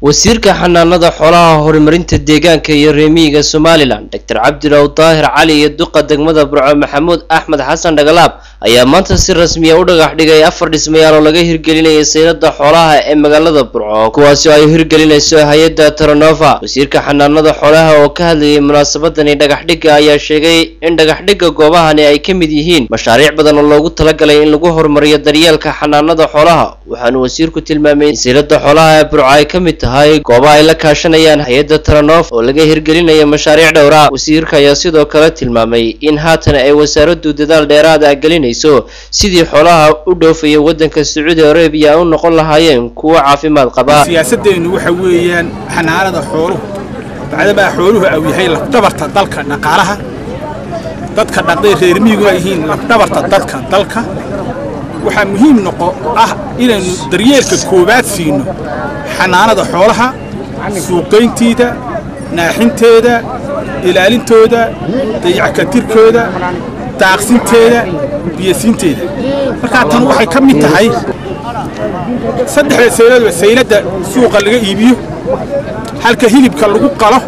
wasiirka xanaanada xoolaha horumarinta deegaanka iyo reemiga Somaliland Dr. Cabdiraw Daahir Cali iyo duqa degmada Burco Maxamuud Axmed Xasan Dhagalaab ayaa maanta si rasmi ah u dhagax dhigay 4 dhismayaal oo laga hirgelinayo saylada xoolaha ee magaalada Burco kuwaas oo ay hirgelinayso hay'adda Taranova. wasiirka xanaanada xoolaha oo ka hadlayay munaasabadani dhagax dhigga ayaa sheegay in dhagax dhigga goobahani ay ka mid yihiin mashaariic badan oo loogu talagalay in lagu horumariyo daryeelka xanaanada xoolaha. waxaanu wasiirku tilmaamay in saylada xoolaha ee Burco ay ka mid tahay goobo ay la kaashanayaan hay'adda Taranova oo laga hirgelinayo mashaariic dhowr ah. wasiirka ayaa sidoo kale tilmaamay in haatan ay wasaaraddu dadaal dheeraad ah gelinayso sidii xoolaha u dhoofaya waddanka Saudi Arabia u noqon lahaayeen kuwa caafimaad qaba. siyaasadeenu waxa weeyaan xanaanada xooluhu bacdaba xooluhu ay yahay la dhabarta dalka dhaqaalaha dadka dhaqday reer miyigu ay yihiin la dhabarta dadka dalka. waxaa muhiim ah inaynu daryeelka koobaad siino xanaanada xoolaha suuqaynteeda naaxinteeda ilaalintooda dayactirkooda daaqsinteeda biyasiinteeda. marka tan waxay ka mid tahay saddexda saylada suuqa laga iibiyo halka hilibka lagu qalo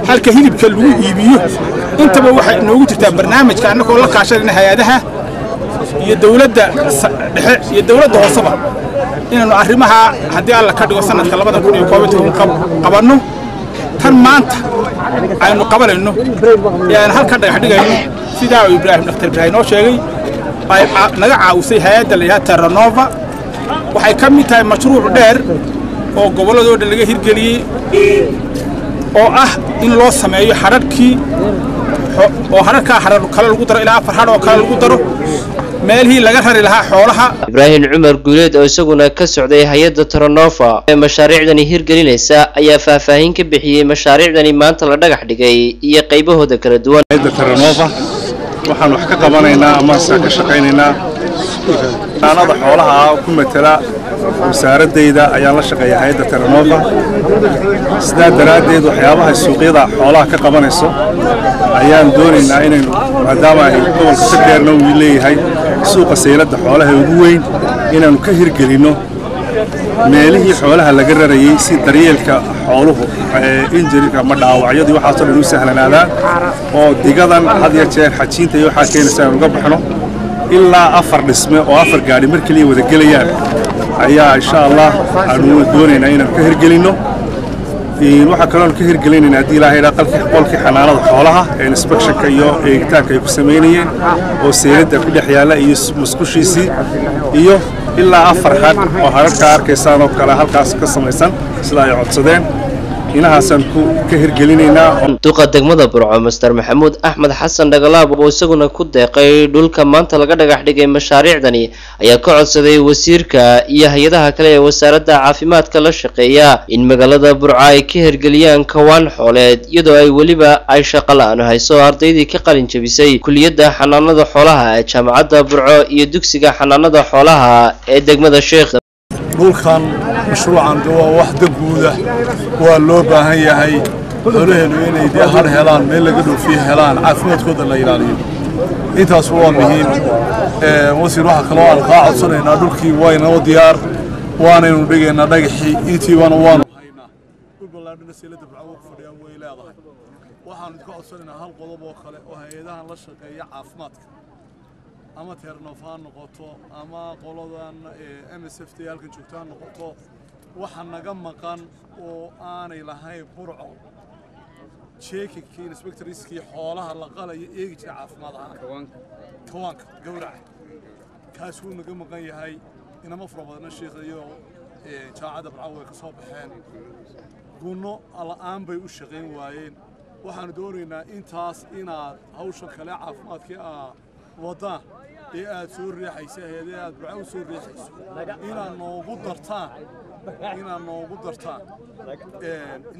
halka hilibka lagu iibiyo intaba waxay noogu jirtaa barnaamijka annagoo la kaashanayna hay'adaha iyo dawladda dhexe iyo dawladda hooseba inaanu arrimaha haddii alla ka dhigo sanadka 2019 qabanno. tan maanta aynu qabanayno yaan halka dhagax dhigayno sidaa Dr. Ibrahim noo sheegay ay naga caawisay hay'adda la yiraahdo Taranova. waxay ka mid tahay mashruuc dheer oo goboladooda laga hirgeliyay oo ah in loo sameeyo xararkii oo xararka kale lagu daro ilaa 4 xar oo kale lagu daro meelihii laga rari lahaa xoolaha. Ibrahim Cumar Guuleed oo isaguna ka socday hay'adda Taranova ee mashaariicdani hirgelinaysa ayaa faahfaahin ka bixiyay mashaariicdani maanta la dhagax dhigay iyo qaybahooda kala duwan. hay'adda Taranova waxaan wax ka qabanaynaa ama ka shaqaynaynaa xanaanada xoolaha ku metela wasaaradayda ayaan la shaqeeyaa hay'adda Taranova. sidaa daraadeed waxyaabaha suuqyada xoolaha ka qabanayso ayaan doonaynaa inaynu maadaama ay gobolka Togdheerna uu leeyahay suuqa saylada xoolaha ugu weyn inaanu ka hirgelino meelihii xoolaha laga rarayay si daryeelka xooluhu injirka ma dhaawacyadii waxa soo dhan u sahlanaadaan oo digadan had iyo jeer xajiinta iyo waxa keenaysa uga baxno ilaa 4 dhisme oo 4 gaari markii wada gelayaan ayaa insha Allah aanu doonaynaa inaan ka hirgelino. waxa kale oo ka hirgelinayna hadii ilaahay qolkii xanaanada xoolaha ee inspectionka iyo eegitaanka ay ku sameeyeen oo saylada ku dhex yaala iyo musqushiisi iyo ilaa 4 xad oo hararka arkaysaan oo kale halkaas ka samaysan sida ay codsadeen inahaasan ku ka hirgelinayna. duqa degmada Burco Mr. Maxamuud Axmed Xasan Dhagalaab oo isaguna ku deeqay dhulka maanta laga dhagax dhigay mashaariicdani ayaa ka codsaday wasiirka iyo hay'adaha kale ee wasaaradda caafimaadka la shaqeeya in magaalada Burco ay ka hirgeliyaan kawaan xooleed iyadoo ay waliba ay shaqo la'aan hayso ardaydii ka qalin jabisay kulliyadda xanaanada xoolaha ee jaamacadda Burco iyo dugsiga xanaanada xoolaha ee degmada Sheekh. dhulkan mashruucan waa wax guuda waa loo baahan yahay xoolaheenu inay har helaan meel laga dhoofiyo helaan caafimaadkooda la ilaaliyo intaas waa muhiim. wasiir waxa kale oo aan ka codsanaynaa dhulkii wayna diyaar waanaynu dhigaynaa dhagaxii intiibana waanu haynaa dhul ballaadhina saylada Burco ku fadhiya way leedahay. waxaan ka codsanaynaa hal qodob oo kale oo hay'adahan la shaqeeya caafimaadka ama Taranova noqoto ama qoladan MSF halkan joogtaan noqoto waxa naga maqan oo aanay lahayn Burco checkingkii inspectorskii xoolaha la qalayo eegi jira caafimaad ahaan kawaanka gowraca kaas uu naga maqan yahay inama furabadna sheekhayo jaamacadda Burco way ka soo baxeen gunno la'aan bay u shaqeyn waayeen. waxaan doonaynaa intaas inaad hawsha kale caafimaadkii wadaan ee aad soo riixaysa hay'adaha aad Burco soo riixayso inaad noogu dartaan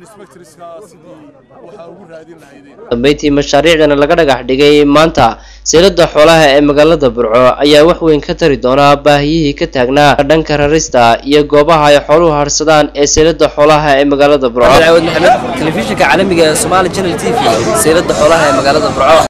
inspectorska sidii waxa ugu raadin lahaydeen. dambeyntii mashaariicdan laga dhagax dhigay maanta saylada xoolaha ee magaalada Burco ayaa wax weyn ka tari doona baahiyihii ka taagnaa dhanka rarista iyo goobaha ay xooluhu harsadaan ee saylada xoolaha ee magaalada Burco. Cabdiraw Maxamed, telefishinka caalamiga ee Somali Channel TV, saylada xoolaha ee magaalada Burco.